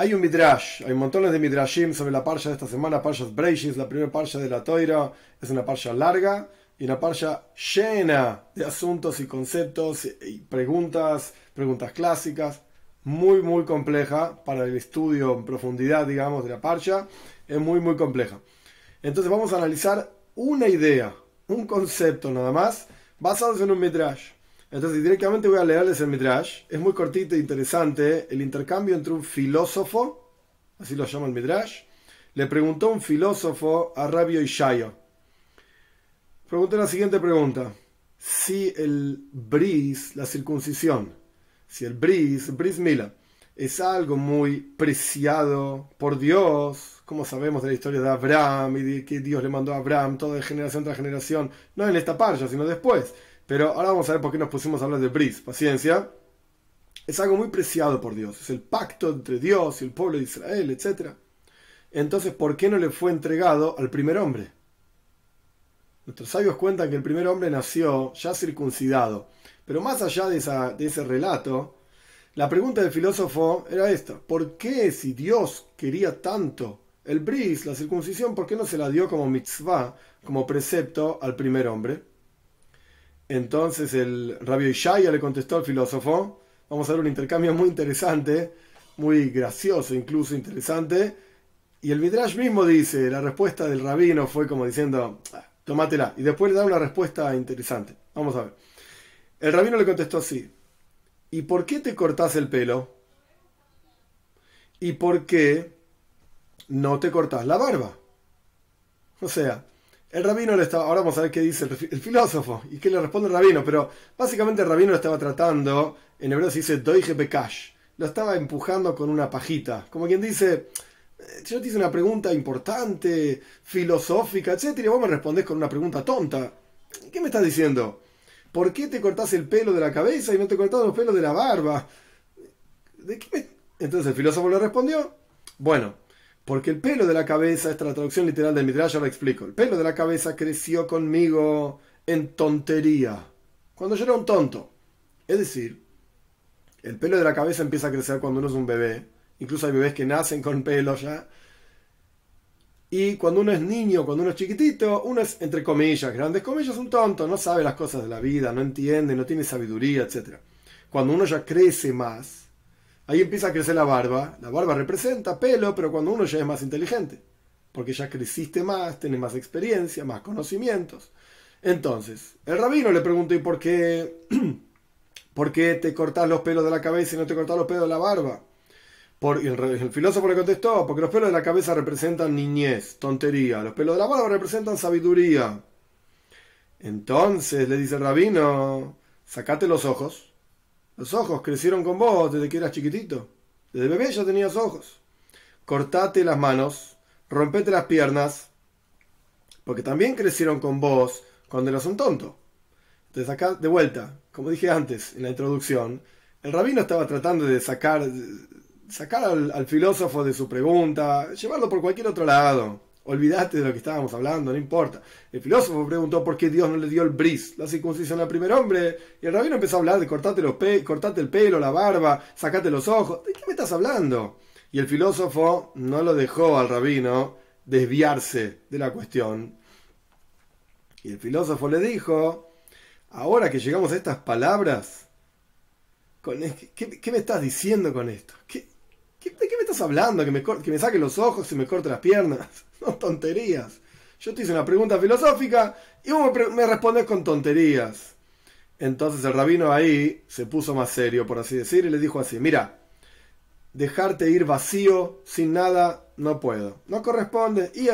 Hay un midrash, hay montones de midrashim sobre la parsha de esta semana, Parshat Breishis, la primera parsha de la Toira. Es una parsha larga y una parsha llena de asuntos y conceptos y preguntas clásicas, muy compleja para el estudio en profundidad, digamos, de la parsha. Es muy compleja. Entonces vamos a analizar una idea, un concepto nada más, basados en un midrash. Entonces directamente voy a leerles el midrash. Es muy cortito e interesante el intercambio entre un filósofo, así lo llama el midrash. Le preguntó un filósofo a Rabbi Ishaya. Preguntó la siguiente pregunta: si el bris, la circuncisión, si el bris mila, es algo muy preciado por Dios, como sabemos de la historia de Abraham y de que Dios le mandó a Abraham todo de generación tras generación, no en esta parsha, sino después. Pero ahora vamos a ver por qué nos pusimos a hablar de bris. Paciencia. Es algo muy preciado por Dios. Es el pacto entre Dios y el pueblo de Israel, etc. Entonces, ¿por qué no le fue entregado al primer hombre? Nuestros sabios cuentan que el primer hombre nació ya circuncidado. Pero más allá de ese relato, la pregunta del filósofo era esta: ¿por qué, si Dios quería tanto el bris, la circuncisión, por qué no se la dio como mitzvah, como precepto al primer hombre? Entonces el Rabbi Ishaya le contestó al filósofo. Vamos a ver un intercambio muy interesante, muy gracioso, incluso interesante. Y el midrash mismo dice, la respuesta del rabino fue como diciendo, tómatela. Y después le da una respuesta interesante. Vamos a ver. El rabino le contestó así: ¿y por qué te cortás el pelo? ¿Y por qué no te cortás la barba? O sea, el rabino le estaba... Ahora vamos a ver qué dice el filósofo y qué le responde el rabino, pero básicamente el rabino lo estaba tratando, en hebreo se dice doige bekash, lo estaba empujando con una pajita, como quien dice, yo te hice una pregunta importante, filosófica, etcétera, y vos me respondés con una pregunta tonta. ¿Qué me estás diciendo? ¿Por qué te cortás el pelo de la cabeza y no te cortás los pelos de la barba? Entonces el filósofo le respondió, bueno, porque el pelo de la cabeza, esta es la traducción literal del midrash, ahora explico. El pelo de la cabeza creció conmigo en tontería, cuando yo era un tonto. Es decir, el pelo de la cabeza empieza a crecer cuando uno es un bebé. Incluso hay bebés que nacen con pelo ya. Y cuando uno es niño, cuando uno es chiquitito, uno es, entre comillas, grandes comillas, un tonto. No sabe las cosas de la vida, no entiende, no tiene sabiduría, etc. Cuando uno ya crece más, ahí empieza a crecer la barba. La barba representa pelo, pero cuando uno ya es más inteligente, porque ya creciste más, tenés más experiencia, más conocimientos. Entonces, el rabino le preguntó: ¿y por qué te cortás los pelos de la cabeza y no te cortás los pelos de la barba? Y el filósofo le contestó: porque los pelos de la cabeza representan niñez, tontería. Los pelos de la barba representan sabiduría. Entonces le dice el rabino: sacate los ojos. Los ojos crecieron con vos desde que eras chiquitito. Desde bebé ya tenías ojos. Cortate las manos, rompete las piernas, porque también crecieron con vos cuando eras un tonto. Entonces acá, de vuelta, como dije antes en la introducción, el rabino estaba tratando de sacar al filósofo de su pregunta, llevarlo por cualquier otro lado. Olvídate de lo que estábamos hablando, no importa. El filósofo preguntó por qué Dios no le dio el bris, la circuncisión al primer hombre, y el rabino empezó a hablar de cortate el pelo, la barba, sacate los ojos. ¿De qué me estás hablando? Y el filósofo no lo dejó al rabino desviarse de la cuestión. Y el filósofo le dijo: ahora que llegamos a estas palabras, ¿qué me estás diciendo con esto? ¿De qué me estás hablando? ¿Que me saque los ojos y me corte las piernas? No, tonterías. Yo te hice una pregunta filosófica y vos me respondes con tonterías. Entonces el rabino ahí se puso más serio, por así decir, y le dijo así: mira, dejarte ir vacío, sin nada, no puedo. No corresponde, y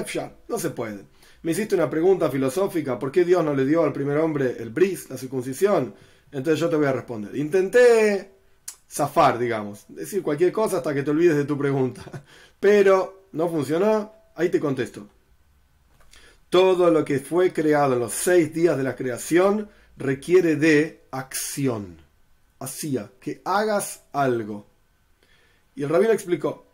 no se puede. Me hiciste una pregunta filosófica: ¿por qué Dios no le dio al primer hombre el bris, la circuncisión? Entonces yo te voy a responder. Intenté zafar, digamos, decir cualquier cosa hasta que te olvides de tu pregunta, pero no funcionó. Ahí te contesto: todo lo que fue creado en los 6 días de la creación requiere de acción, que hagas algo. Y el rabino explicó: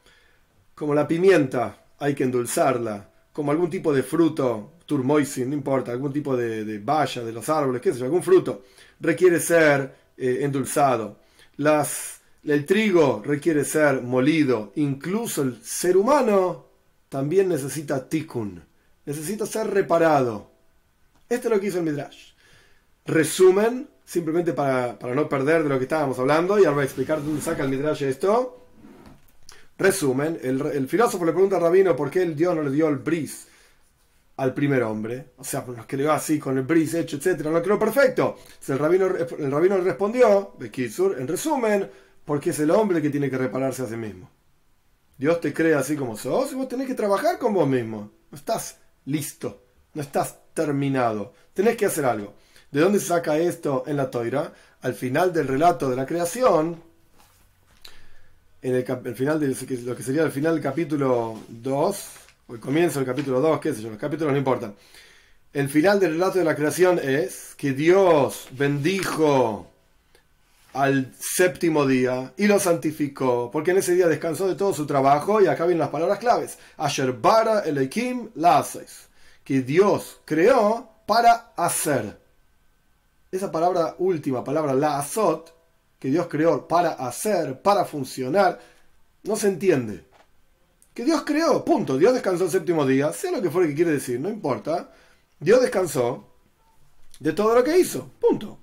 como la pimienta hay que endulzarla, como algún tipo de fruto, turmoisin, no importa, algún tipo de baya de los árboles, qué sé yo, algún fruto requiere ser endulzado. el trigo requiere ser molido, incluso el ser humano también necesita tikkun, necesita ser reparado. Esto es lo que hizo el Midrash. Resumen, simplemente para no perder de lo que estábamos hablando, y ahora voy a explicar dónde saca el Midrash esto. Resumen, el filósofo le pregunta al rabino por qué el Dios no le dio el bris al primer hombre, o sea, nos creó así con el bris hecho, etcétera, no lo creó perfecto. El rabino le respondió, Bekitsur, en resumen, porque es el hombre que tiene que repararse a sí mismo. Dios te crea así como sos y vos tenés que trabajar con vos mismo. No estás listo, no estás terminado, tenés que hacer algo. ¿De dónde se saca esto en la Toira? Al final del relato de la creación, en el final de lo que sería el final del capítulo 2, o el comienzo del capítulo 2, qué sé yo, los capítulos no importan. El final del relato de la creación es que Dios bendijo al séptimo día y lo santificó, porque en ese día descansó de todo su trabajo, y acá vienen las palabras claves. Asher bara Elohim la'asos, que Dios creó para hacer. Esa palabra última, palabra la'asot, que Dios creó para hacer, para funcionar, no se entiende. Que Dios creó, punto. Dios descansó el séptimo día, sé lo que fue lo que quiere decir, no importa. Dios descansó de todo lo que hizo, punto.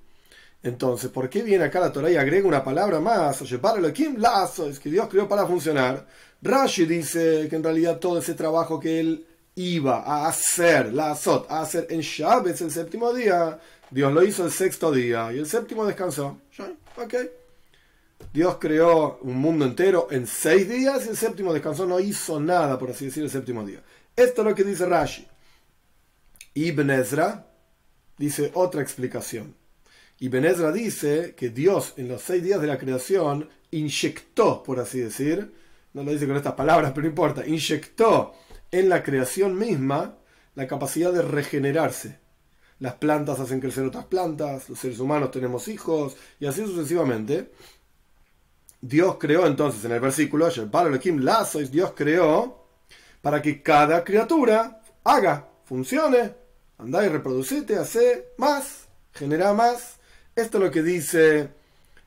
Entonces, ¿por qué viene acá la Torá y agrega una palabra más? Oye, para Elohim lazo, es que Dios creó para funcionar. Rashi dice que en realidad todo ese trabajo que él iba a hacer, la'asot, a hacer en Shabbat, el séptimo día, Dios lo hizo el sexto día y el séptimo descansó. Ok. Dios creó un mundo entero en 6 días y el séptimo descansó, no hizo nada, por así decir, el séptimo día. Esto es lo que dice Rashi. Ibn Ezra dice otra explicación. Ibn Ezra dice que Dios en los 6 días de la creación inyectó, por así decir, no lo dice con estas palabras, pero no importa, inyectó en la creación misma la capacidad de regenerarse. Las plantas hacen crecer otras plantas, los seres humanos tenemos hijos, y así sucesivamente. Dios creó entonces, en el versículo, Dios creó para que cada criatura haga, funcione, anda y reproducite, hace más, genera más. Esto es lo que dice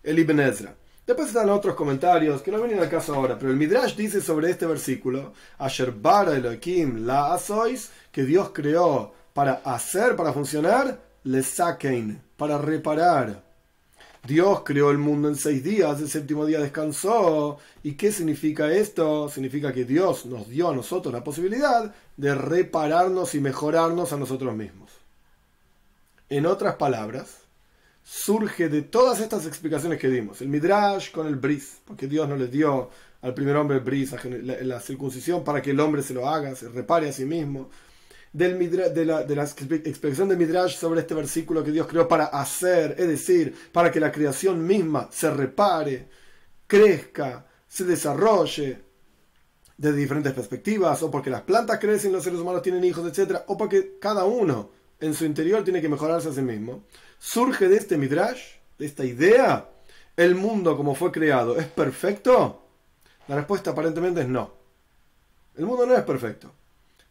el Ibn Ezra. Después están otros comentarios que no vienen al caso ahora, pero el Midrash dice sobre este versículo, Asher bara Elohim la'asos, que Dios creó para hacer, para funcionar, lesakein, para reparar. Dios creó el mundo en 6 días, el séptimo día descansó. ¿Y qué significa esto? Significa que Dios nos dio a nosotros la posibilidad de repararnos y mejorarnos a nosotros mismos. En otras palabras, surge de todas estas explicaciones que dimos. El Midrash con el bris, porque Dios no le dio al primer hombre el bris, la circuncisión, para que el hombre se lo haga, se repare a sí mismo. De la expresión del Midrash sobre este versículo que Dios creó para hacer, es decir, para que la creación misma se repare, crezca, se desarrolle desde diferentes perspectivas, o porque las plantas crecen, los seres humanos tienen hijos, etc., o porque cada uno en su interior tiene que mejorarse a sí mismo. Surge de este Midrash, de esta idea, ¿el mundo como fue creado es perfecto? La respuesta aparentemente es no. El mundo no es perfecto.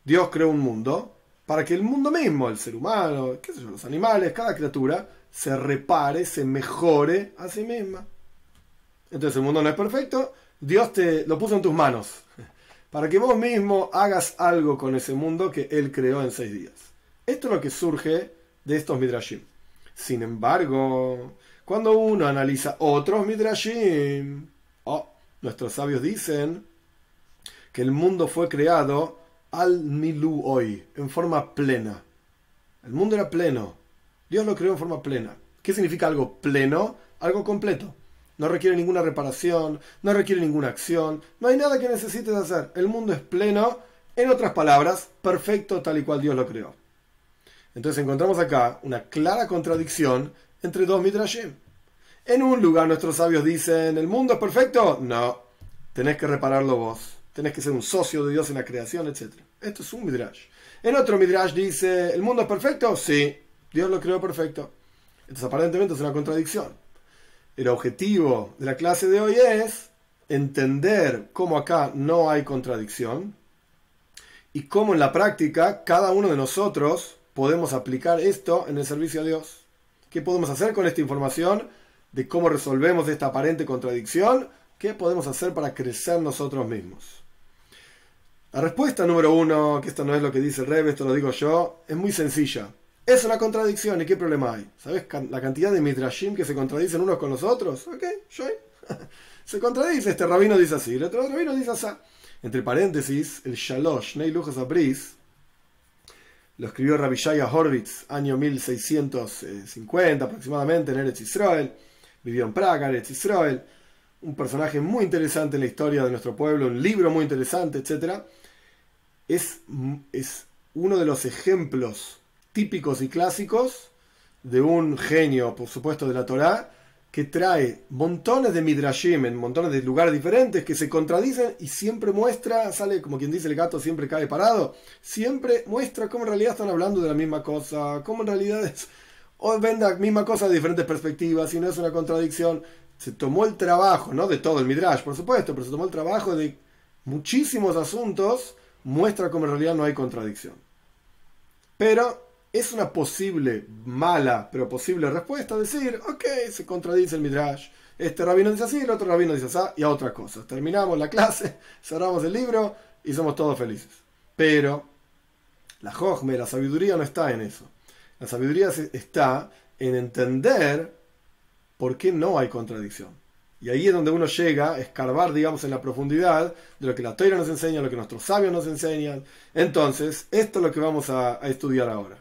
Dios creó un mundo para que el mundo mismo, el ser humano, qué sé yo, los animales, cada criatura, se repare, se mejore a sí misma. Entonces el mundo no es perfecto, Dios te lo puso en tus manos, para que vos mismo hagas algo con ese mundo que Él creó en 6 días. Esto es lo que surge de estos midrashim. Sin embargo, cuando uno analiza otros midrashim, nuestros sabios dicen que el mundo fue creado al milú hoy, en forma plena. El mundo era pleno. Dios lo creó en forma plena. ¿Qué significa algo pleno? Algo completo. No requiere ninguna reparación, no requiere ninguna acción, no hay nada que necesites hacer. El mundo es pleno, en otras palabras, perfecto tal y cual Dios lo creó. Entonces encontramos acá una clara contradicción entre dos midrashim. En un lugar nuestros sabios dicen, ¿el mundo es perfecto? No, tenés que repararlo vos. Tenés que ser un socio de Dios en la creación, etc. Esto es un midrash. En otro midrash dice, ¿el mundo es perfecto? Sí, Dios lo creó perfecto. Entonces aparentemente es una contradicción. El objetivo de la clase de hoy es entender cómo acá no hay contradicción y cómo en la práctica cada uno de nosotros podemos aplicar esto en el servicio a Dios. ¿Qué podemos hacer con esta información de cómo resolvemos esta aparente contradicción, ¿qué podemos hacer para crecer nosotros mismos? La respuesta número 1, que esto no es lo que dice el Rebbe, esto lo digo yo, es muy sencilla. Es una contradicción, ¿y qué problema hay? ¿Sabes la cantidad de midrashim que se contradicen unos con los otros? Ok, se contradice, este rabino dice así, el otro rabino dice así. Entre paréntesis, el Shalosh Nei Luchos Abris lo escribió Rabbi Shaya Horvitz, año 1650 aproximadamente, en Eretz Israel. Vivió en Praga, Eretz Israel. Un personaje muy interesante en la historia de nuestro pueblo, un libro muy interesante, etc. Es uno de los ejemplos típicos y clásicos de un genio, por supuesto, de la Torá, que trae montones de midrashim en montones de lugares diferentes que se contradicen y siempre muestra, sale como quien dice el gato siempre cae parado, siempre muestra cómo en realidad están hablando de la misma cosa, cómo en realidad ven la misma cosa de diferentes perspectivas y no es una contradicción. Se tomó el trabajo, no de todo el midrash, por supuesto, pero se tomó el trabajo de muchísimos asuntos, muestra cómo en realidad no hay contradicción. Pero es una posible, mala, pero posible respuesta decir, ok, se contradice el midrash, este rabino dice así, el otro rabino dice así, y a otra cosa. Terminamos la clase, cerramos el libro y somos todos felices. Pero la jochme, la sabiduría no está en eso. La sabiduría está en entender por qué no hay contradicción. Y ahí es donde uno llega a escarbar, digamos, en la profundidad de lo que la Torá nos enseña, lo que nuestros sabios nos enseñan. Entonces, esto es lo que vamos a estudiar ahora.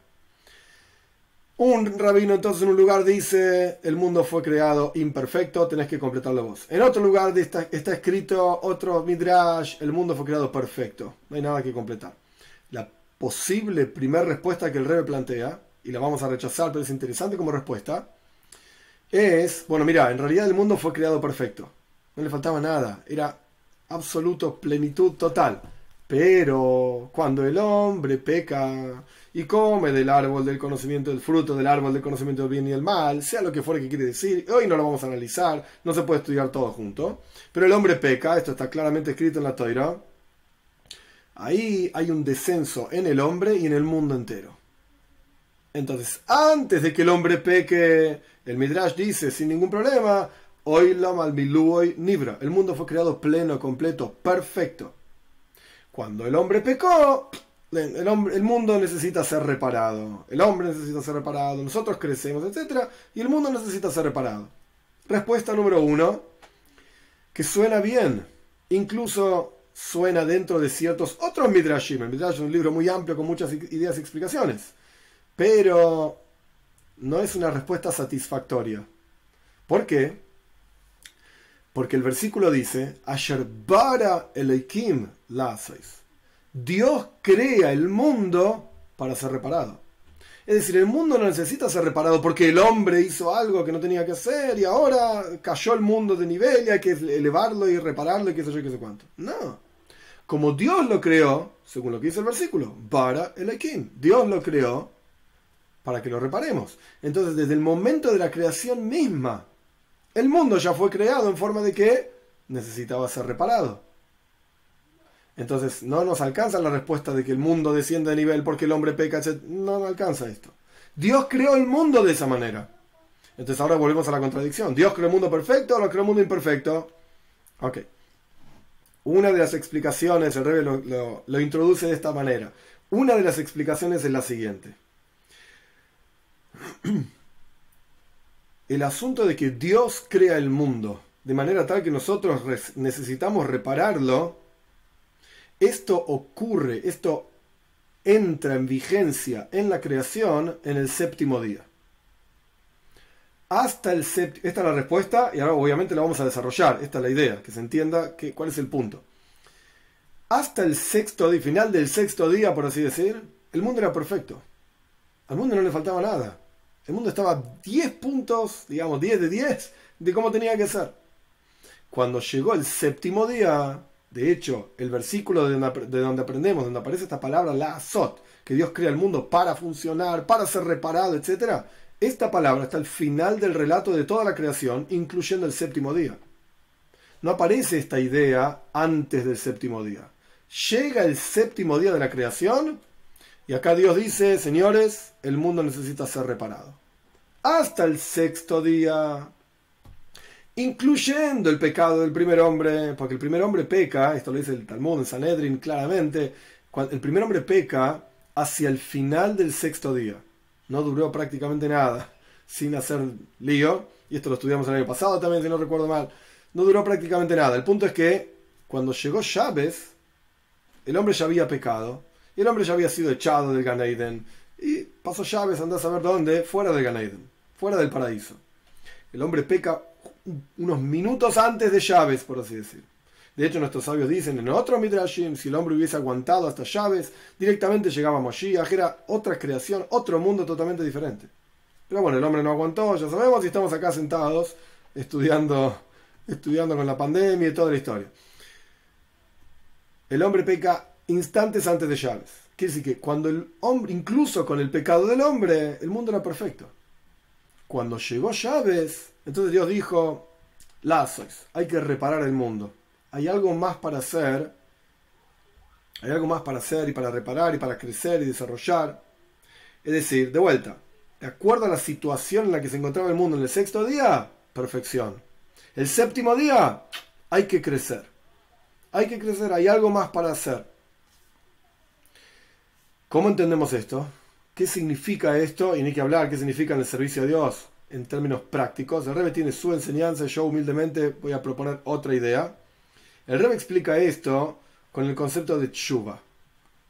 Un rabino entonces en un lugar dice, el mundo fue creado imperfecto, tenés que completarlo vos. En otro lugar está escrito otro midrash, el mundo fue creado perfecto, no hay nada que completar. La posible primera respuesta que el Rebbe plantea, y la vamos a rechazar, pero es interesante como respuesta, es, bueno, mira, en realidad el mundo fue creado perfecto, no le faltaba nada, era absoluto, plenitud total. Pero cuando el hombre peca y come del árbol del conocimiento, del fruto del árbol del conocimiento del bien y del mal, sea lo que fuera que quiere decir, hoy no lo vamos a analizar, no se puede estudiar todo junto, pero el hombre peca, esto está claramente escrito en la Torá, ahí hay un descenso en el hombre y en el mundo entero. Entonces, antes de que el hombre peque, el Midrash dice, sin ningún problema, Oilam al Miluoy Nibra, el mundo fue creado pleno, completo, perfecto. Cuando el hombre pecó, el mundo necesita ser reparado. El hombre necesita ser reparado, nosotros crecemos, etc. Y el mundo necesita ser reparado. Respuesta número 1, que suena bien. Incluso suena dentro de ciertos otros midrashim. El midrash es un libro muy amplio con muchas ideas y explicaciones. Pero no es una respuesta satisfactoria. ¿Por qué? Porque el versículo dice, Asher bara Elohim la'asais. Dios crea el mundo para ser reparado. Es decir, el mundo no necesita ser reparado porque el hombre hizo algo que no tenía que hacer y ahora cayó el mundo de nivel y hay que elevarlo y repararlo y qué sé yo, qué sé cuánto. No. Como Dios lo creó, según lo que dice el versículo, bara Elohim. Dios lo creó para que lo reparemos. Entonces, desde el momento de la creación misma, el mundo ya fue creado en forma de que necesitaba ser reparado. Entonces no nos alcanza la respuesta de que el mundo desciende de nivel porque el hombre peca, etc. No alcanza esto. Dios creó el mundo de esa manera. Entonces ahora volvemos a la contradicción. ¿Dios creó el mundo perfecto o lo creó el mundo imperfecto? Ok. Una de las explicaciones, el Rebbe lo introduce de esta manera. Una de las explicaciones es la siguiente. El asunto de que Dios crea el mundo de manera tal que nosotros necesitamos repararlo, esto ocurre, esto entra en vigencia en la creación en el séptimo día. Hasta el séptimo, esta es la respuesta y ahora obviamente la vamos a desarrollar, esta es la idea, que se entienda cuál es el punto. Hasta el sexto día, final del sexto día, por así decir, el mundo era perfecto. Al mundo no le faltaba nada. El mundo estaba 10 puntos, digamos 10 de 10, de cómo tenía que ser. Cuando llegó el séptimo día, de hecho, el versículo de donde aprendemos, donde aparece esta palabra, la azot, que Dios crea el mundo para funcionar, para ser reparado, etc. Esta palabra está al final del relato de toda la creación, incluyendo el séptimo día. No aparece esta idea antes del séptimo día. Llega el séptimo día de la creación, y acá Dios dice, señores, el mundo necesita ser reparado. Hasta el sexto día, incluyendo el pecado del primer hombre, porque el primer hombre peca, esto lo dice el Talmud en Sanedrin claramente, el primer hombre peca hacia el final del sexto día. No duró prácticamente nada, sin hacer lío, y esto lo estudiamos el año pasado también, si no recuerdo mal. No duró prácticamente nada. El punto es que cuando llegó Shabes, el hombre ya había pecado, y el hombre ya había sido echado del Gan Eden, y pasó Shabes, andás a saber dónde, fuera del Gan Eden, fuera del paraíso. El hombre peca unos minutos antes de Shabes, por así decir. De hecho, nuestros sabios dicen en otro Midrashim, si el hombre hubiese aguantado hasta Shabes, directamente llegaba a Moshiach, era otra creación, otro mundo totalmente diferente. Pero bueno, el hombre no aguantó, ya sabemos, y estamos acá sentados estudiando con la pandemia y toda la historia. El hombre peca instantes antes de Shabes. Quiere decir que cuando el hombre, incluso con el pecado del hombre, el mundo era perfecto. Cuando llegó Shabes, entonces Dios dijo, Lazos, hay que reparar el mundo. Hay algo más para hacer. Hay algo más para hacer y para reparar y para crecer y desarrollar. Es decir, de vuelta, de acuerdo a la situación en la que se encontraba el mundo en el sexto día, perfección. El séptimo día, hay que crecer. Hay que crecer, hay algo más para hacer. ¿Cómo entendemos esto? ¿Qué significa esto? Y ni que hablar, ¿qué significa en el servicio a Dios en términos prácticos? El Rebbe tiene su enseñanza, yo humildemente voy a proponer otra idea. El Rebbe explica esto con el concepto de tshuva.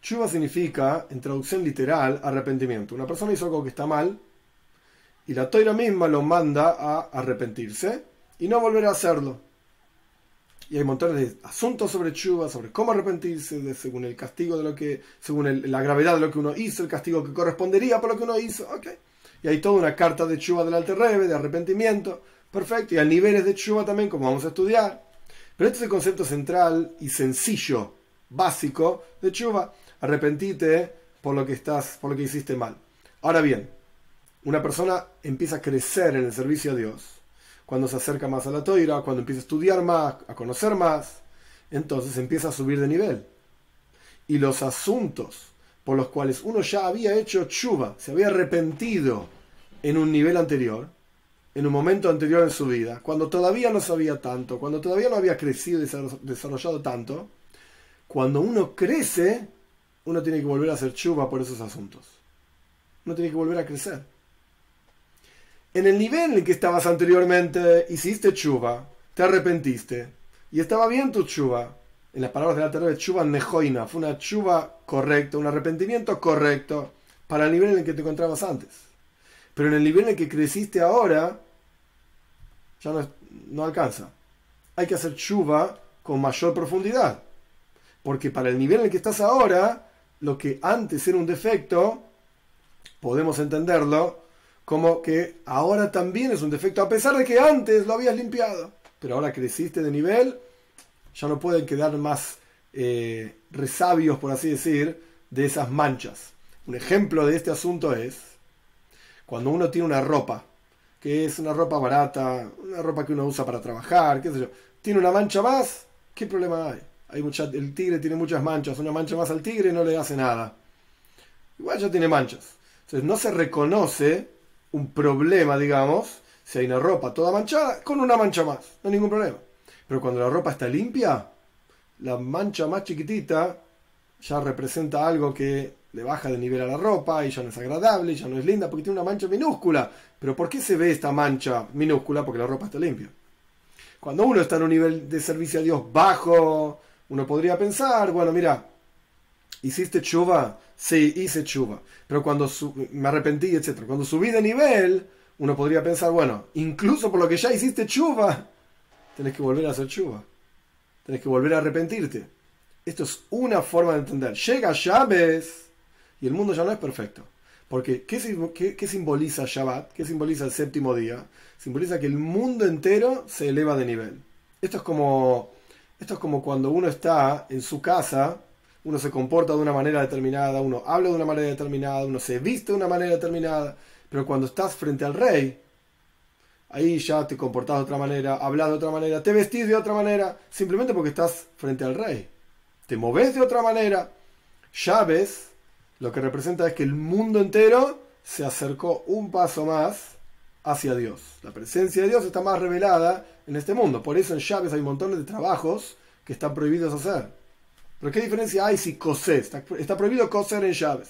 Tshuva significa, en traducción literal, arrepentimiento. Una persona hizo algo que está mal y la Toira misma lo manda a arrepentirse y no volver a hacerlo. Y hay montones de asuntos sobre tshuva, sobre cómo arrepentirse, según el castigo de lo que, según la gravedad de lo que uno hizo, el castigo que correspondería por lo que uno hizo. Okay. Y hay toda una carta de tshuva del Alter Rebbe, de arrepentimiento. Perfecto. Y hay niveles de tshuva también, como vamos a estudiar. Pero este es el concepto central y sencillo, básico de tshuva. Arrepentite por lo que hiciste mal. Ahora bien, una persona empieza a crecer en el servicio a Dios. Cuando se acerca más a la Toira, cuando empieza a estudiar más, a conocer más, entonces empieza a subir de nivel. Y los asuntos por los cuales uno ya había hecho tshuva, se había arrepentido en un nivel anterior, en un momento anterior en su vida, cuando todavía no sabía tanto, cuando todavía no había crecido y desarrollado tanto, cuando uno crece, uno tiene que volver a hacer tshuva por esos asuntos. Uno tiene que volver a crecer. En el nivel en el que estabas anteriormente, hiciste tshuva, te arrepentiste, y estaba bien tu tshuva. En las palabras de la Torah, tshuva nejoina, fue una tshuva correcta, un arrepentimiento correcto, para el nivel en el que te encontrabas antes. Pero en el nivel en el que creciste ahora, ya no alcanza. Hay que hacer tshuva con mayor profundidad. Porque para el nivel en el que estás ahora, lo que antes era un defecto, podemos entenderlo como que ahora también es un defecto, a pesar de que antes lo habías limpiado. Pero ahora creciste de nivel, ya no pueden quedar más resabios, por así decir, de esas manchas. Un ejemplo de este asunto es cuando uno tiene una ropa, que es una ropa barata, una ropa que uno usa para trabajar, qué sé yo, tiene una mancha más, ¿qué problema hay? El tigre tiene muchas manchas, una mancha más al tigre no le hace nada. Igual ya tiene manchas. Entonces no se reconoce un problema, digamos, si hay una ropa toda manchada, con una mancha más, no hay ningún problema. Pero cuando la ropa está limpia, la mancha más chiquitita ya representa algo que le baja de nivel a la ropa y ya no es agradable, y ya no es linda, porque tiene una mancha minúscula. Pero ¿por qué se ve esta mancha minúscula? Porque la ropa está limpia. Cuando uno está en un nivel de servicio a Dios bajo, uno podría pensar, bueno, mira, ¿hiciste tshuva? Sí, hice tshuva. Pero cuando me arrepentí, etc. Cuando subí de nivel, uno podría pensar, bueno, incluso por lo que ya hiciste tshuva, tenés que volver a hacer tshuva. Tenés que volver a arrepentirte. Esto es una forma de entender. Llega Shabes y el mundo ya no es perfecto. Porque, ¿qué simboliza Shabbat? ¿Qué simboliza el séptimo día? Simboliza que el mundo entero se eleva de nivel. Esto es como cuando uno está en su casa, uno se comporta de una manera determinada, uno habla de una manera determinada, uno se viste de una manera determinada, pero cuando estás frente al rey, ahí ya te comportás de otra manera, hablas de otra manera, te vestís de otra manera, simplemente porque estás frente al rey. Te movés de otra manera. Shabes lo que representa es que el mundo entero se acercó un paso más hacia Dios. La presencia de Dios está más revelada en este mundo. Por eso en Shabbat hay montones de trabajos que están prohibidos hacer. Pero ¿qué diferencia hay si cosés? Está prohibido coser en Shabbat.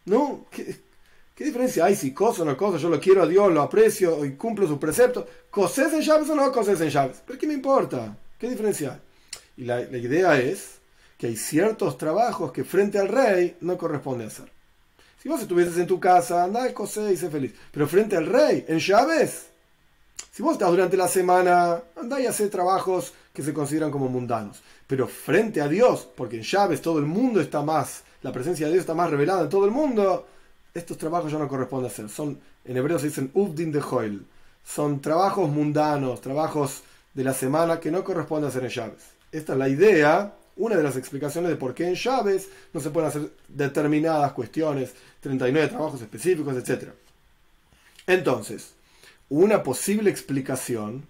¿No? ¿Qué diferencia hay si coso o no coso? Yo lo quiero a Dios, lo aprecio y cumplo sus preceptos. ¿Cosés en Shabbat o no cosés en Shabbat? ¿Pero qué me importa? ¿Qué diferencia hay? Y la idea es que hay ciertos trabajos que frente al rey no corresponde hacer. Si vos estuvieses en tu casa, andá, cosé y sé feliz. Pero frente al rey, en Shabbat, si vos estás durante la semana, andá y hacé trabajos que se consideran como mundanos. Pero frente a Dios, porque en Shabbat todo el mundo está más, la presencia de Dios está más revelada en todo el mundo, estos trabajos ya no corresponde hacer. Son, en hebreo se dicen Uvdin de Joel. Son trabajos mundanos, trabajos de la semana que no corresponde hacer en Shabbat. Esta es la idea, una de las explicaciones de por qué en Shabbat no se pueden hacer determinadas cuestiones, 39 trabajos específicos, etc. Entonces, una posible explicación,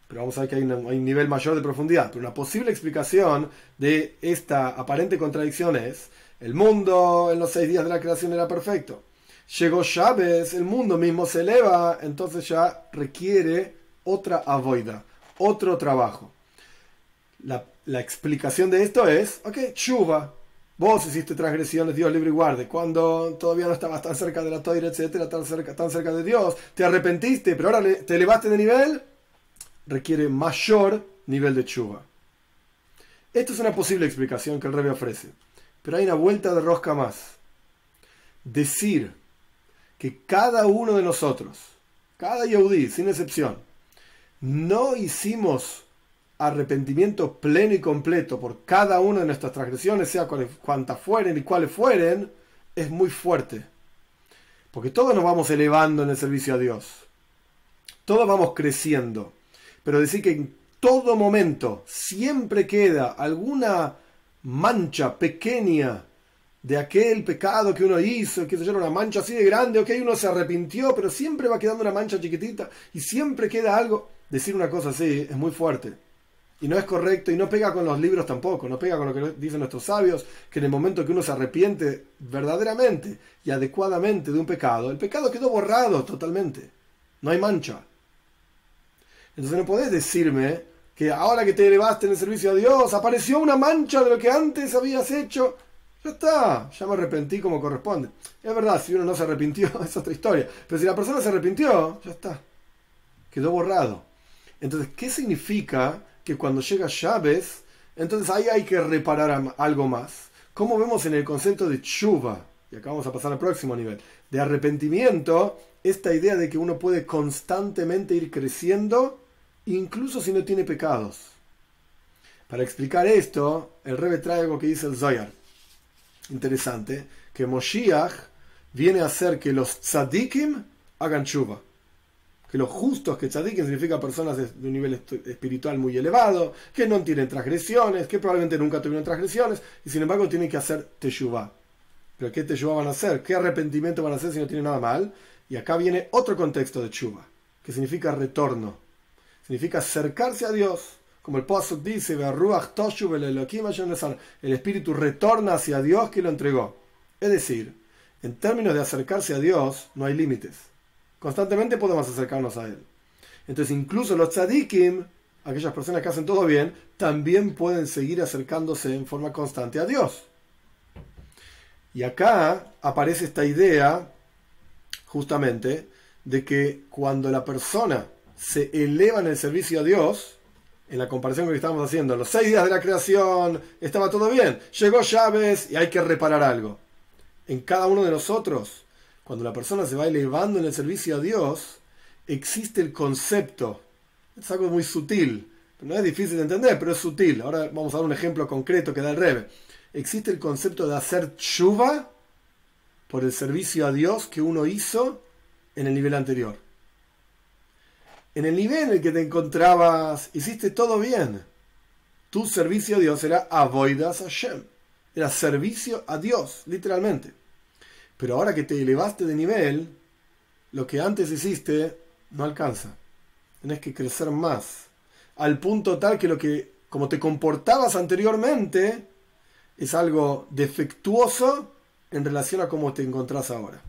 pero vamos a ver que hay un nivel mayor de profundidad, pero una posible explicación de esta aparente contradicción es: el mundo en los 6 días de la creación era perfecto. Llegó Shabbat, el mundo mismo se eleva, entonces ya requiere otra avoida, otro trabajo. La explicación de esto es, ok, Tshuva, vos hiciste transgresiones, Dios libre y guarde, cuando todavía no estabas tan cerca de la Toira, etcétera, tan cerca de Dios, te arrepentiste, pero ahora te elevaste de nivel, requiere mayor nivel de Tshuva. Esto es una posible explicación que el Rebbe ofrece, pero hay una vuelta de rosca más. Decir que cada uno de nosotros, cada Yehudí, sin excepción, no hicimos arrepentimiento pleno y completo por cada una de nuestras transgresiones, sea cuantas fueren y cuáles fueren, es muy fuerte. Porque todos nos vamos elevando en el servicio a Dios. Todos vamos creciendo. Pero decir que en todo momento siempre queda alguna mancha pequeña de aquel pecado que uno hizo, que era una mancha así de grande, ok, uno se arrepintió, pero siempre va quedando una mancha chiquitita y siempre queda algo. Decir una cosa así es muy fuerte. Y no es correcto, y no pega con los libros tampoco, no pega con lo que dicen nuestros sabios, que en el momento que uno se arrepiente verdaderamente y adecuadamente de un pecado, el pecado quedó borrado totalmente. No hay mancha. Entonces no podés decirme que ahora que te elevaste en el servicio a Dios, apareció una mancha de lo que antes habías hecho. Ya está, ya me arrepentí como corresponde. Es verdad, si uno no se arrepintió, es otra historia. Pero si la persona se arrepintió, ya está. Quedó borrado. Entonces, ¿qué significa que cuando llega Shabbat, entonces ahí hay que reparar algo más? ¿Cómo vemos en el concepto de Tshuva? Y acá vamos a pasar al próximo nivel. De arrepentimiento, esta idea de que uno puede constantemente ir creciendo, incluso si no tiene pecados. Para explicar esto, el Rebbe trae algo que dice el Zohar. Interesante, que Moshiach viene a hacer que los tzadikim hagan Tshuva. Que los justos, que tzadikim significa personas de un nivel espiritual muy elevado, que no tienen transgresiones, que probablemente nunca tuvieron transgresiones, y sin embargo tienen que hacer teshuvah. ¿Pero qué teshuvah van a hacer? ¿Qué arrepentimiento van a hacer si no tienen nada mal? Y acá viene otro contexto de teshuvah, que significa retorno. Significa acercarse a Dios. Como el Pasuk dice, el espíritu retorna hacia Dios que lo entregó. Es decir, en términos de acercarse a Dios, no hay límites. Constantemente podemos acercarnos a Él. Entonces incluso los tzadikim, aquellas personas que hacen todo bien, también pueden seguir acercándose en forma constante a Dios. Y acá aparece esta idea, justamente, de que cuando la persona se eleva en el servicio a Dios, en la comparación que estábamos haciendo, los 6 días de la creación estaba todo bien, llegó Shabbat y hay que reparar algo. En cada uno de nosotros, cuando la persona se va elevando en el servicio a Dios, existe el concepto, es algo muy sutil, no es difícil de entender, pero es sutil. Ahora vamos a dar un ejemplo concreto que da el Rebbe. Existe el concepto de hacer tshuva por el servicio a Dios que uno hizo en el nivel anterior. En el nivel en el que te encontrabas, hiciste todo bien. Tu servicio a Dios era avodas Hashem, era servicio a Dios, literalmente. Pero ahora que te elevaste de nivel, lo que antes hiciste no alcanza. Tenés que crecer más. Al punto tal que como te comportabas anteriormente, es algo defectuoso en relación a cómo te encontrás ahora.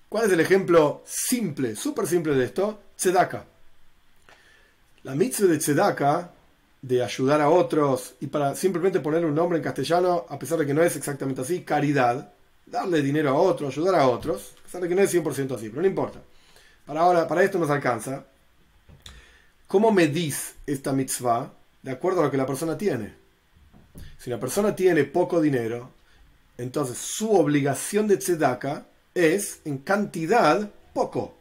¿Cuál es el ejemplo simple, súper simple de esto? Tzedaka. La mitzvah de tzedaka, de ayudar a otros, y para simplemente poner un nombre en castellano, a pesar de que no es exactamente así, caridad, darle dinero a otros, ayudar a otros, a pesar de que no es 100% así, pero no importa. Para esto nos alcanza. ¿Cómo medís esta mitzvah? De acuerdo a lo que la persona tiene. Si la persona tiene poco dinero, entonces su obligación de tzedaka es, en cantidad, poco.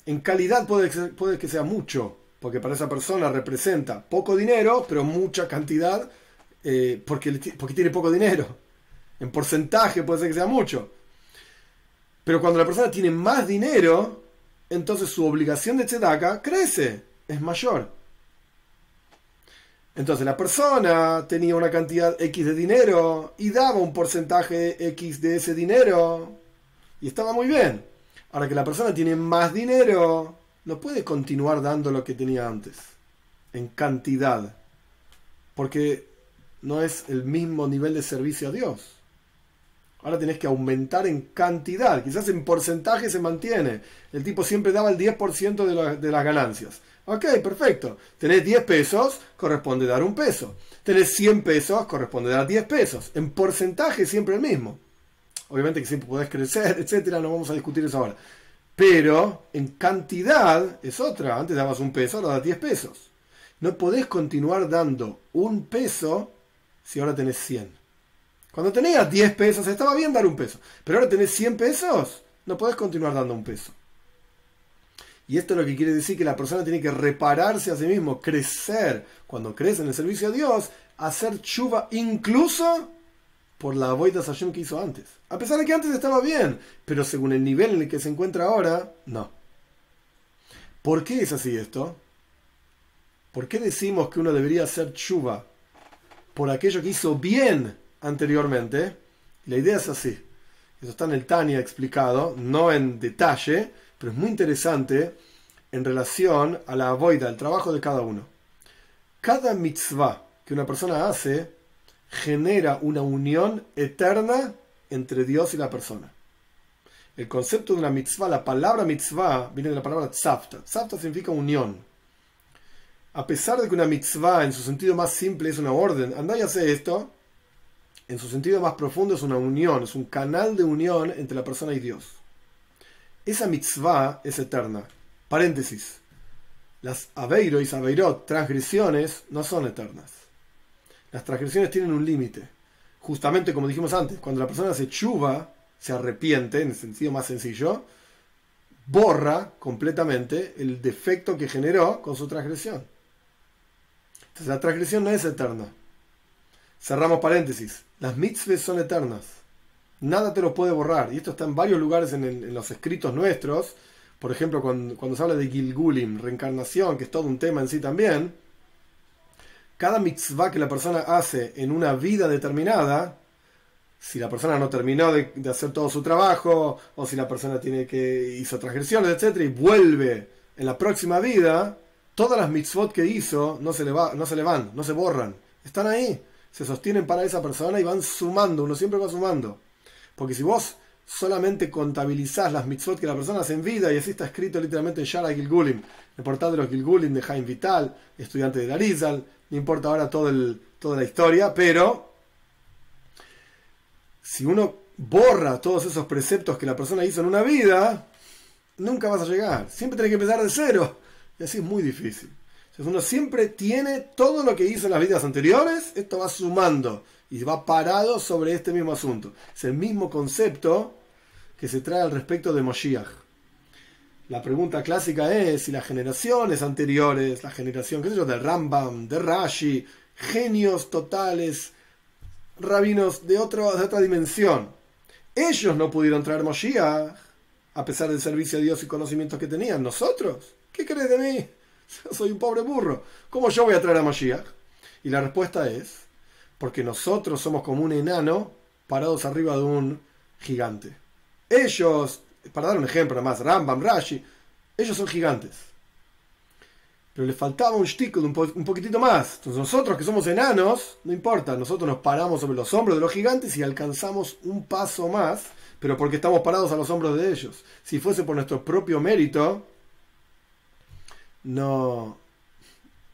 En calidad puede que sea mucho, porque para esa persona representa poco dinero, pero mucha cantidad, porque tiene poco dinero. En porcentaje puede ser que sea mucho. Pero cuando la persona tiene más dinero, entonces su obligación de tzedaka crece, es mayor. Entonces la persona tenía una cantidad X de dinero y daba un porcentaje X de ese dinero y estaba muy bien. Ahora que la persona tiene más dinero, no puede continuar dando lo que tenía antes, en cantidad, porque no es el mismo nivel de servicio a Dios. Ahora tenés que aumentar en cantidad, quizás en porcentaje se mantiene. El tipo siempre daba el 10% de las ganancias. Ok, perfecto. Tenés 10 pesos, corresponde dar 1 peso. Tenés 100 pesos, corresponde dar 10 pesos. En porcentaje siempre el mismo. Obviamente que siempre podés crecer, etcétera, no vamos a discutir eso ahora. Pero en cantidad es otra. Antes dabas 1 peso, ahora das 10 pesos. No podés continuar dando 1 peso si ahora tenés 100. Cuando tenías 10 pesos estaba bien dar 1 peso. Pero ahora tenés 100 pesos, no podés continuar dando 1 peso. Y esto es lo que quiere decir que la persona tiene que repararse a sí mismo, crecer. Cuando crece en el servicio a Dios, hacer tshuva incluso por la avodas Hashem que hizo antes. A pesar de que antes estaba bien, pero según el nivel en el que se encuentra ahora, no. ¿Por qué es así esto? ¿Por qué decimos que uno debería hacer tshuva por aquello que hizo bien anteriormente? La idea es así. Eso está en el Tanya explicado, no en detalle, pero es muy interesante en relación a la avoida, el trabajo de cada uno. Cada mitzvah que una persona hace genera una unión eterna entre Dios y la persona. El concepto de una mitzvah, la palabra mitzvah, viene de la palabra tzavta. Tzavta significa unión. A pesar de que una mitzvah en su sentido más simple es una orden, andá y hace esto, en su sentido más profundo es una unión, es un canal de unión entre la persona y Dios. Esa mitzvah es eterna. Paréntesis. Las aveiro y aveirot, transgresiones, no son eternas. Las transgresiones tienen un límite. Justamente como dijimos antes, cuando la persona hace tshuva, se arrepiente, en el sentido más sencillo, borra completamente el defecto que generó con su transgresión. Entonces la transgresión no es eterna. Cerramos paréntesis. Las mitzvahs son eternas. Nada te lo puede borrar. Y esto está en varios lugares en los escritos nuestros. Por ejemplo, cuando se habla de Gilgulim, reencarnación, que es todo un tema en sí también. Cada mitzvah que la persona hace en una vida determinada, si la persona no terminó de hacer todo su trabajo, o si la persona hizo transgresiones, etc., y vuelve en la próxima vida, todas las mitzvot que hizo no se borran. Están ahí, se sostienen para esa persona y van sumando, uno siempre va sumando. Porque si vos solamente contabilizás las mitzvot que la persona hace en vida, y así está escrito literalmente en Shara Gilgulim, el portal de los Gilgulim de Jaime Vital, estudiante de Arizal, no importa ahora toda la historia, pero si uno borra todos esos preceptos que la persona hizo en una vida, nunca vas a llegar. Siempre tenés que empezar de cero. Y así es muy difícil. Entonces uno siempre tiene todo lo que hizo en las vidas anteriores, esto va sumando y va parado sobre este mismo asunto. Es el mismo concepto que se trae al respecto de Moshiach. La pregunta clásica es si las generaciones anteriores, la generación, qué sé yo, de Rambam, de Rashi, genios totales, rabinos de otra dimensión, ellos no pudieron traer Moshiach a pesar del servicio a Dios y conocimientos que tenían. ¿Nosotros? ¿Qué crees de mí? Yo soy un pobre burro. ¿Cómo yo voy a traer a Moshiach? Y la respuesta es porque nosotros somos como un enano parados arriba de un gigante. Ellos, para dar un ejemplo más, Rambam, Rashi, ellos son gigantes. Pero les faltaba un shtickle, un poquitito más. Entonces nosotros que somos enanos, no importa, nosotros nos paramos sobre los hombros de los gigantes y alcanzamos un paso más, pero porque estamos parados a los hombros de ellos. Si fuese por nuestro propio mérito, no,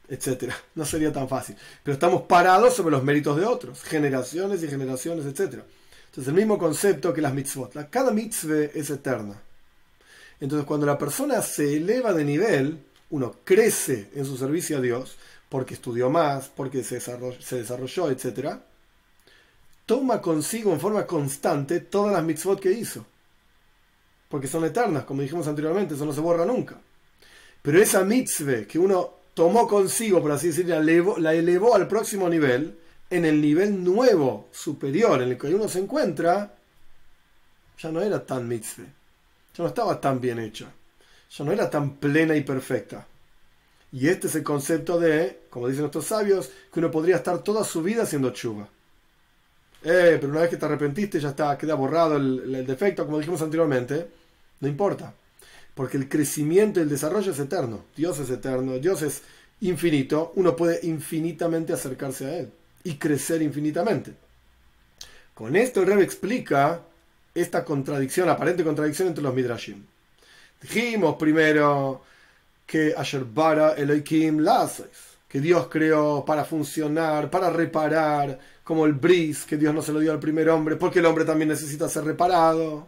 etcétera, no sería tan fácil. Pero estamos parados sobre los méritos de otros, generaciones y generaciones, etcétera. Entonces el mismo concepto que las mitzvot. Cada mitzvah es eterna. Entonces cuando la persona se eleva de nivel, uno crece en su servicio a Dios, porque estudió más, porque se desarrolló, etcétera, toma consigo en forma constante todas las mitzvot que hizo. Porque son eternas, como dijimos anteriormente, eso no se borra nunca. Pero esa mitzvah que uno tomó consigo, por así decirlo, la elevó al próximo nivel, en el nivel nuevo, superior, en el que uno se encuentra, ya no era tan mitzvah, ya no estaba tan bien hecha, ya no era tan plena y perfecta. Y este es el concepto de, como dicen nuestros sabios, que uno podría estar toda su vida haciendo tshuva. Pero una vez que te arrepentiste ya está, queda borrado el defecto, como dijimos anteriormente. No importa, porque el crecimiento y el desarrollo es eterno. Dios es eterno, Dios es infinito, uno puede infinitamente acercarse a Él y crecer infinitamente. Con esto el Rebbe explica esta contradicción, aparente contradicción entre los Midrashim. Dijimos primero que Asher bara Elohim la'asos, que Dios creó para funcionar, para reparar, como el bris, que Dios no se lo dio al primer hombre, porque el hombre también necesita ser reparado.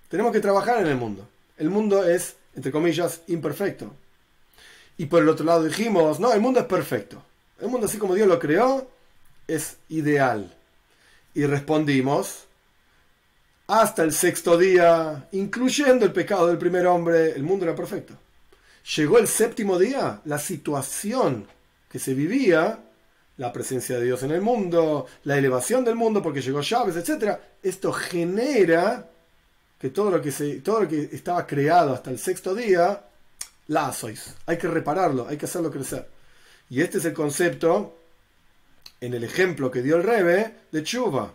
Tenemos que trabajar en el mundo. El mundo es, entre comillas, imperfecto. Y por el otro lado dijimos, no, el mundo es perfecto. El mundo, así como Dios lo creó, es ideal. Y respondimos, hasta el sexto día, incluyendo el pecado del primer hombre, el mundo era perfecto. Llegó el séptimo día, la situación que se vivía, la presencia de Dios en el mundo, la elevación del mundo porque llegó Shabbat, etc. Esto genera que todo lo que estaba creado hasta el sexto día, la'asos, hay que repararlo, hay que hacerlo crecer. Y este es el concepto, en el ejemplo que dio el Rebbe, de tshuva.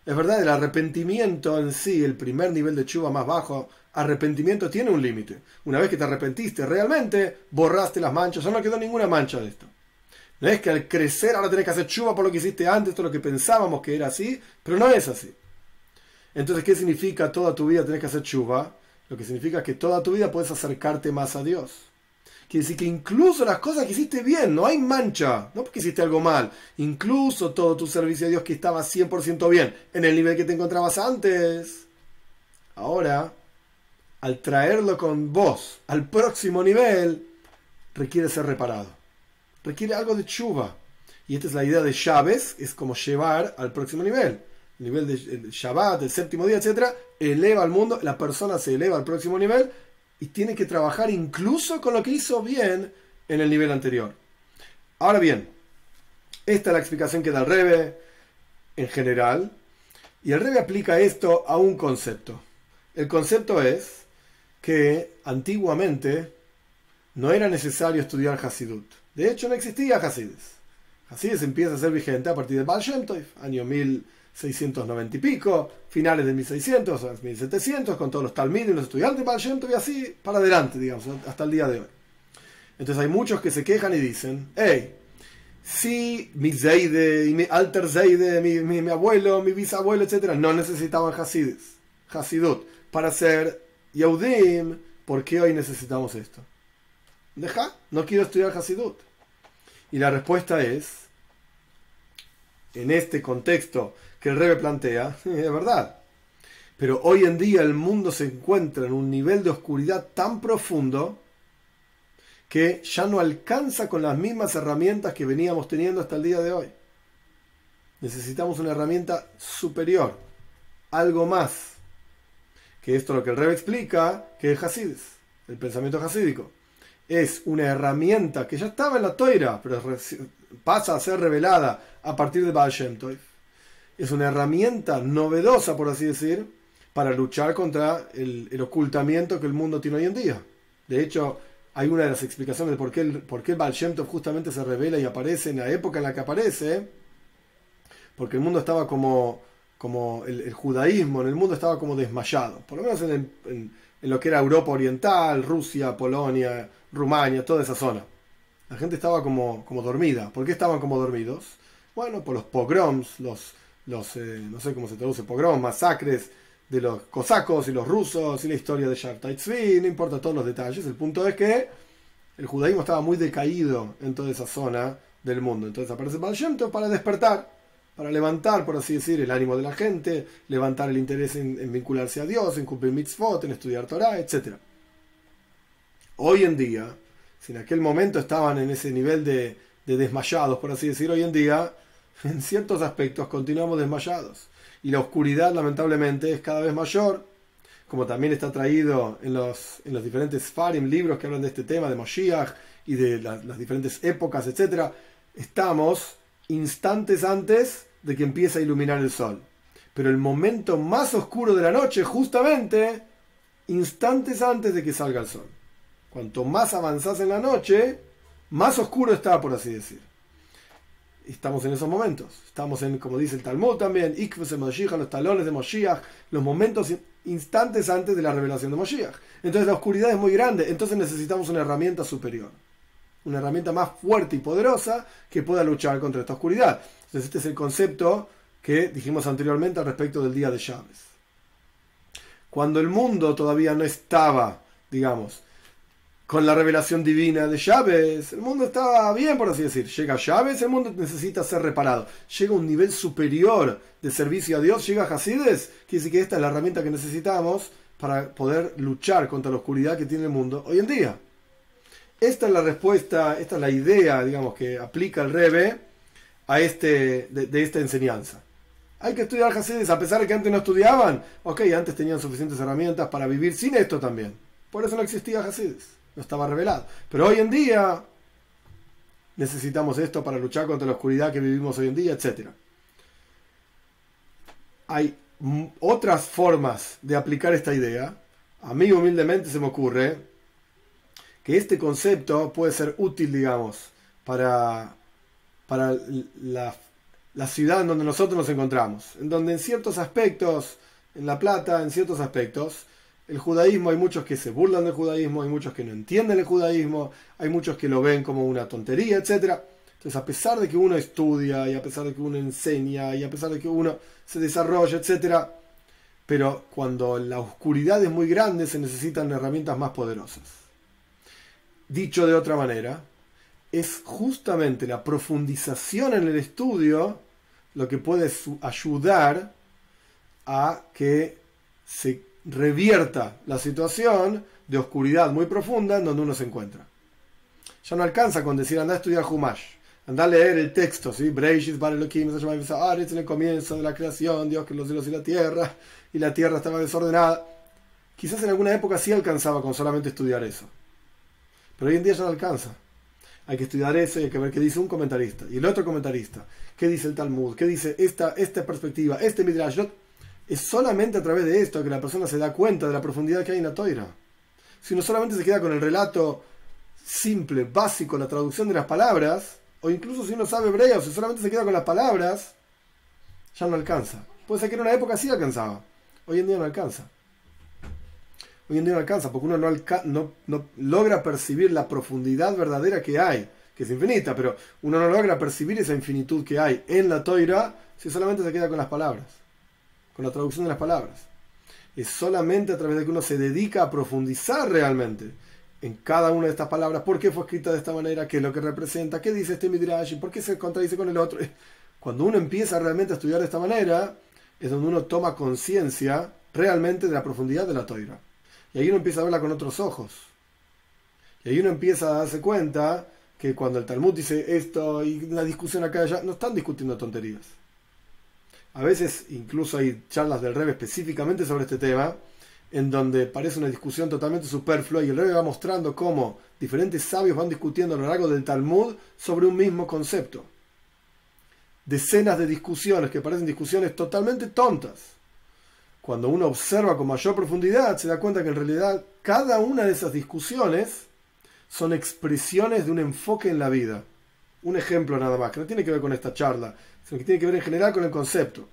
Es verdad, el arrepentimiento en sí, el primer nivel de tshuva más bajo, arrepentimiento tiene un límite. Una vez que te arrepentiste realmente, borraste las manchas, ya no quedó ninguna mancha de esto. No es que al crecer ahora tenés que hacer tshuva por lo que hiciste antes, todo lo que pensábamos que era así, pero no es así. Entonces, ¿qué significa toda tu vida tenés que hacer tshuva? Lo que significa es que toda tu vida puedes acercarte más a Dios. Quiere decir que incluso las cosas que hiciste bien, no hay mancha, no porque hiciste algo mal, incluso todo tu servicio a Dios que estaba 100% bien, en el nivel que te encontrabas antes, ahora, al traerlo con vos al próximo nivel, requiere ser reparado, requiere algo de tshuva. Y esta es la idea de Shabbat, es como llevar al próximo nivel. El nivel de Shabbat, el séptimo día, etc., eleva al mundo, la persona se eleva al próximo nivel, y tiene que trabajar incluso con lo que hizo bien en el nivel anterior. Ahora bien, esta es la explicación que da el Rebbe en general. Y el Rebbe aplica esto a un concepto. El concepto es que antiguamente no era necesario estudiar Hasidut. De hecho, no existía Hasides. Hasides empieza a ser vigente a partir del Baal Shem Tov, año 1690 y pico, finales de 1600, 1700, con todos los talmidim y los estudiantes de Baal Shem Tov y así para adelante, digamos, hasta el día de hoy. Entonces hay muchos que se quejan y dicen, hey, si mi Zeide, y mi Alter Zeide, mi abuelo, mi bisabuelo, etc., no necesitaban Hasidut para ser Yehudim, ¿por qué hoy necesitamos esto? Deja, no quiero estudiar Hasidut. Y la respuesta es, en este contexto que el Rebbe plantea, es verdad. Pero hoy en día el mundo se encuentra en un nivel de oscuridad tan profundo que ya no alcanza con las mismas herramientas que veníamos teniendo hasta el día de hoy. Necesitamos una herramienta superior, algo más. Que esto es lo que el Rebbe explica, que es Hasides, el pensamiento hasídico. Es una herramienta que ya estaba en la Toira, pero pasa a ser revelada a partir de Baal Shem Tov. Es una herramienta novedosa, por así decir, para luchar contra el ocultamiento que el mundo tiene hoy en día. De hecho, hay una de las explicaciones de por qué Baal Shem Tov justamente se revela y aparece en la época en la que aparece, porque el mundo estaba como el judaísmo en el mundo estaba como desmayado, por lo menos en lo que era Europa Oriental, Rusia, Polonia, Rumania, toda esa zona. La gente estaba como dormida. ¿Por qué estaban como dormidos? Bueno, por los pogroms, no sé cómo se traduce, pogroms, masacres de los cosacos y los rusos y la historia de Shabtai Tzvi, no importa todos los detalles, el punto es que el judaísmo estaba muy decaído en toda esa zona del mundo. Entonces aparece Baal Shem Tov para despertar, para levantar, por así decir, el ánimo de la gente, levantar el interés en vincularse a Dios, en cumplir mitzvot, en estudiar Torah, etc. Hoy en día, si en aquel momento estaban en ese nivel de desmayados, por así decir, hoy en día, en ciertos aspectos continuamos desmayados. Y la oscuridad, lamentablemente, es cada vez mayor, como también está traído en los diferentes Farim, libros que hablan de este tema, de Moshiach y de las diferentes épocas, etc. Estamos instantes antes de que empiece a iluminar el sol. Pero el momento más oscuro de la noche, justamente, instantes antes de que salga el sol. Cuanto más avanzás en la noche, más oscuro está, por así decir. Estamos en esos momentos. Estamos en, como dice el Talmud también, Ikves Moshiach, los talones de Moshiach, los momentos instantes antes de la revelación de Moshiach. Entonces la oscuridad es muy grande, entonces necesitamos una herramienta superior. Una herramienta más fuerte y poderosa que pueda luchar contra esta oscuridad. Entonces este es el concepto que dijimos anteriormente al respecto del día de Shabbos. Cuando el mundo todavía no estaba, digamos, con la revelación divina de Shabbos, el mundo estaba bien, por así decir. Llega Shabbos, el mundo necesita ser reparado. Llega a un nivel superior de servicio a Dios, llega Hasides, quiere decir que esta es la herramienta que necesitamos para poder luchar contra la oscuridad que tiene el mundo hoy en día. Esta es la respuesta, esta es la idea, digamos, que aplica el Rebbe a de esta enseñanza. Hay que estudiar Hasides, a pesar de que antes no estudiaban. Ok, antes tenían suficientes herramientas para vivir sin esto también. Por eso no existía Hasides. No estaba revelado. Pero hoy en día necesitamos esto para luchar contra la oscuridad que vivimos hoy en día, etc. Hay otras formas de aplicar esta idea. A mí humildemente se me ocurre que este concepto puede ser útil, digamos, para la ciudad en donde nosotros nos encontramos. En donde en ciertos aspectos, en La Plata, en ciertos aspectos, el judaísmo, hay muchos que se burlan del judaísmo, hay muchos que no entienden el judaísmo, hay muchos que lo ven como una tontería, etc. Entonces, a pesar de que uno estudia, y a pesar de que uno enseña, y a pesar de que uno se desarrolla, etc., pero cuando la oscuridad es muy grande, se necesitan herramientas más poderosas. Dicho de otra manera, es justamente la profundización en el estudio lo que puede ayudar a que se revierta la situación de oscuridad muy profunda en donde uno se encuentra. Ya no alcanza con decir anda a estudiar Humash, anda a leer el texto, ¿sí? Breishis bar Elohim, en el comienzo de la creación, Dios creó los cielos y la tierra estaba desordenada. Quizás en alguna época sí alcanzaba con solamente estudiar eso, pero hoy en día ya no alcanza. Hay que estudiar eso y hay que ver qué dice un comentarista y el otro comentarista, qué dice el Talmud, qué dice esta perspectiva, este Midrash. Es solamente a través de esto que la persona se da cuenta de la profundidad que hay en la Toira. Si uno solamente se queda con el relato simple, básico, la traducción de las palabras, o incluso si uno sabe hebreo, si solamente se queda con las palabras, ya no alcanza. Puede ser que en una época sí alcanzaba, hoy en día no alcanza. Hoy en día no alcanza porque uno no logra percibir la profundidad verdadera que hay, que es infinita, pero uno no logra percibir esa infinitud que hay en la Toira si solamente se queda con las palabras, con la traducción de las palabras. Es solamente a través de que uno se dedica a profundizar realmente en cada una de estas palabras, por qué fue escrita de esta manera, qué es lo que representa, qué dice este Midrash, por qué se contradice con el otro. Cuando uno empieza realmente a estudiar de esta manera, es donde uno toma conciencia realmente de la profundidad de la Toira. Y ahí uno empieza a verla con otros ojos. Y ahí uno empieza a darse cuenta que cuando el Talmud dice esto y la discusión acá y allá, no están discutiendo tonterías. A veces incluso hay charlas del Rebbe específicamente sobre este tema, en donde parece una discusión totalmente superflua y el Rebbe va mostrando cómo diferentes sabios van discutiendo a lo largo del Talmud sobre un mismo concepto. Decenas de discusiones que parecen discusiones totalmente tontas. Cuando uno observa con mayor profundidad, se da cuenta que en realidad cada una de esas discusiones son expresiones de un enfoque en la vida. Un ejemplo nada más, que no tiene que ver con esta charla, sino que tiene que ver en general con el concepto.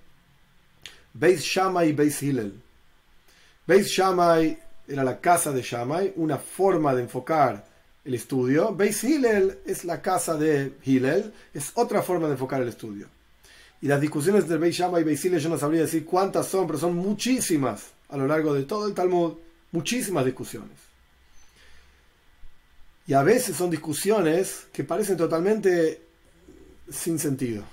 Beis Shammai y Beis Hillel. Beis Shammai era la casa de Shammai, una forma de enfocar el estudio. Beis Hillel es la casa de Hillel, es otra forma de enfocar el estudio. Y las discusiones entre Beis Shammai y Beis Hillel yo no sabría decir cuántas son, pero son muchísimas a lo largo de todo el Talmud, muchísimas discusiones. Y a veces son discusiones que parecen totalmente sin sentido.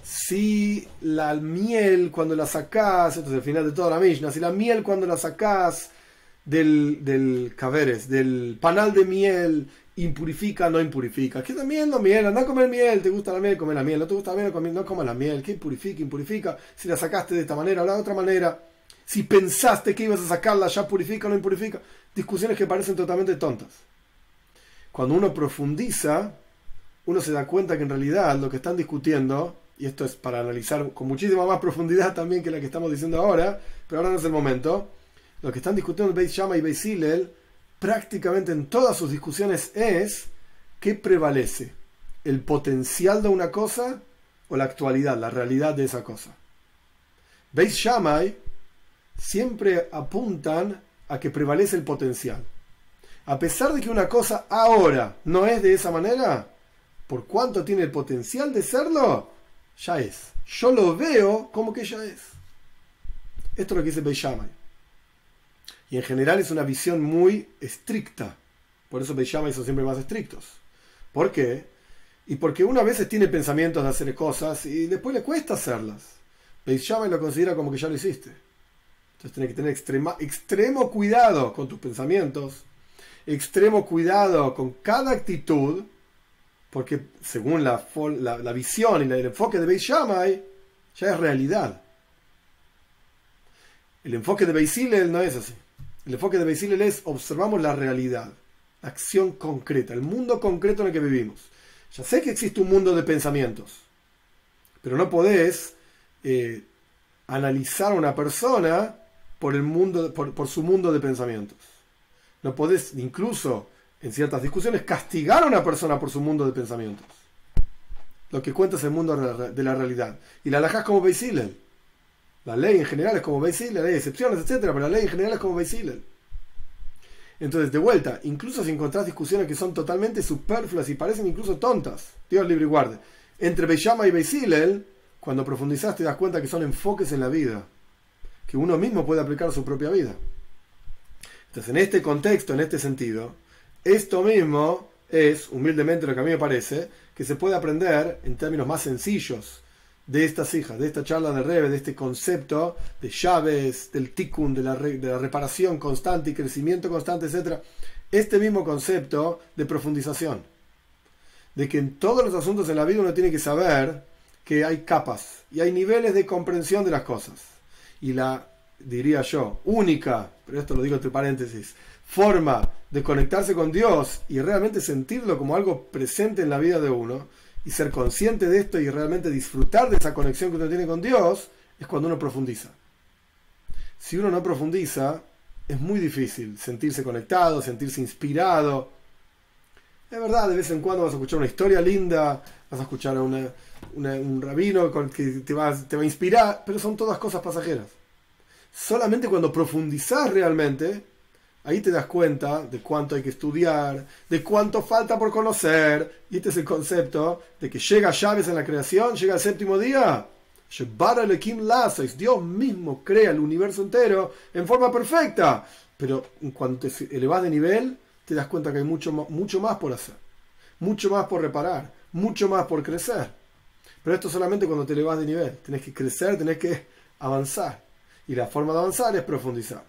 Si la miel cuando la sacás, esto es el final de toda la Mishnah, si la miel cuando la sacás del caveres, del panal de miel, impurifica o no impurifica. ¿Qué es la miel? No miel, anda a comer miel, te gusta la miel, come la miel, no te gusta la miel, no comas la miel. ¿Qué impurifica? Impurifica. Si la sacaste de esta manera o de otra manera. Si pensaste que ibas a sacarla, ya purifica o no impurifica. Discusiones que parecen totalmente tontas. Cuando uno profundiza, uno se da cuenta que en realidad lo que están discutiendo, y esto es para analizar con muchísima más profundidad también que la que estamos diciendo ahora, pero ahora no es el momento, lo que están discutiendo Beis Shammai y Beis Hillel prácticamente en todas sus discusiones es ¿qué prevalece? ¿El potencial de una cosa o la actualidad, la realidad de esa cosa? Beis Shammai siempre apuntan a que prevalece el potencial. A pesar de que una cosa ahora no es de esa manera, por cuanto tiene el potencial de serlo, ya es. Yo lo veo como que ya es. Esto es lo que dice Beis Shammai. Y en general es una visión muy estricta. Por eso Beis Shammai son siempre más estrictos. ¿Por qué? Y porque uno a veces tiene pensamientos de hacer cosas y después le cuesta hacerlas. Beis Shammai lo considera como que ya lo hiciste. Entonces tienes que tener extremo cuidado con tus pensamientos, extremo cuidado con cada actitud, porque según la visión y el enfoque de Beis Shammai, ya es realidad. El enfoque de Beis Hillel no es así. El enfoque de Beis Hillel es observamos la realidad, la acción concreta, el mundo concreto en el que vivimos. Ya sé que existe un mundo de pensamientos, pero no podés analizar a una persona por su mundo de pensamientos. No podés, incluso en ciertas discusiones, castigar a una persona por su mundo de pensamientos. Lo que cuenta es el mundo de la realidad. Y la halajá es como Beis Hillel. La ley en general es como Beis Hillel, hay excepciones, etcétera, pero la ley en general es como Beis Hillel. Entonces, de vuelta, incluso si encontrás discusiones que son totalmente superfluas y parecen incluso tontas, Dios libre y guarde, entre Beis Shammai y Beis Hillel, cuando profundizás te das cuenta que son enfoques en la vida, que uno mismo puede aplicar a su propia vida. Entonces, en este contexto, en este sentido, esto mismo es, humildemente lo que a mí me parece, que se puede aprender en términos más sencillos de estas hijas, de esta charla de Rebbe, de este concepto de llaves, del tikkun, de la reparación constante y crecimiento constante, etc. Este mismo concepto de profundización, de que en todos los asuntos en la vida uno tiene que saber que hay capas y hay niveles de comprensión de las cosas. Y la, diría yo, única, pero esto lo digo entre paréntesis, forma de conectarse con Dios y realmente sentirlo como algo presente en la vida de uno, y ser consciente de esto y realmente disfrutar de esa conexión que uno tiene con Dios, es cuando uno profundiza. Si uno no profundiza, es muy difícil sentirse conectado, sentirse inspirado. Es verdad, de vez en cuando vas a escuchar una historia linda, vas a escuchar a un rabino que te va a inspirar, pero son todas cosas pasajeras. Solamente cuando profundizás realmente, ahí te das cuenta de cuánto hay que estudiar, de cuánto falta por conocer. Y este es el concepto de que llega llaves en la creación, llega el séptimo día. Dios mismo crea el universo entero en forma perfecta. Pero cuando te elevas de nivel, te das cuenta que hay mucho más por hacer, mucho más por reparar, mucho más por crecer. Pero esto solamente cuando te elevas de nivel. Tenés que crecer, tenés que avanzar. Y la forma de avanzar es profundizar.